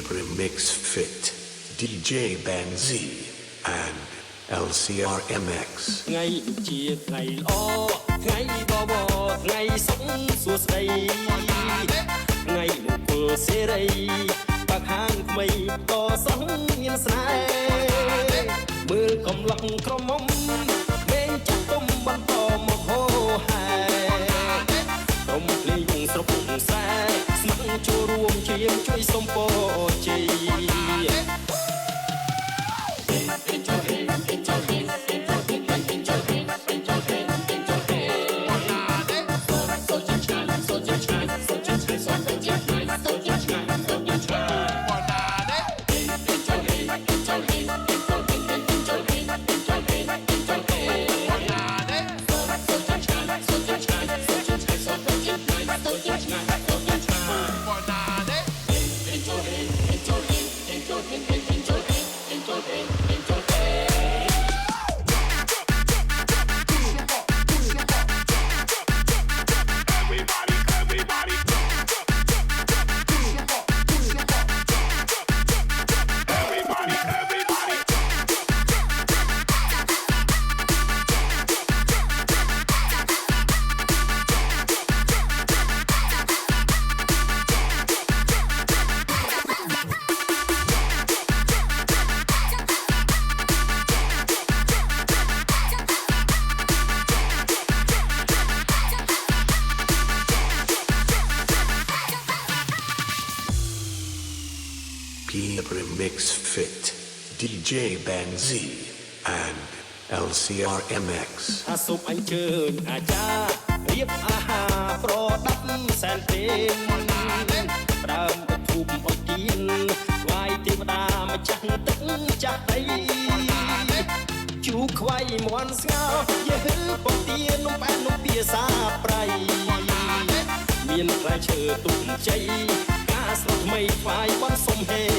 Remix Fit DJ Bang Z and LCRMX ថ្ងៃជាថ្ងៃល្អថ្ងៃបបថ្ងៃសុខសួស្តីថ្ងៃមង្គលសេរីបាក់ហាងថ្មីតសោះមានស្នេហ៍មើលកំឡុងក្រមុំមេងចាស់ទុំបន្តមកហោហែក្រុមភ្លេងស្រុកខ្សែស្ម័គ្រចូលរួមជាមជួយសុំពរជ័យRemix Fit DJ Bang Z and LCRMX អាសូមអញ្ជើញអាចារ្យរៀបអាហារប្រដាប់សែនពេនដើមបធុំអុយទៀនថ្វាយទេវតាម្ចាស់ទឹកចាស់ដីជូខ្វៃមន់ស្ងោយឺពងទានំប៉ែនំពាសាប្រៃមានផ្លែឈើទុំជ័យការស្រុកថ្មីថ្វាយបនសុំហេ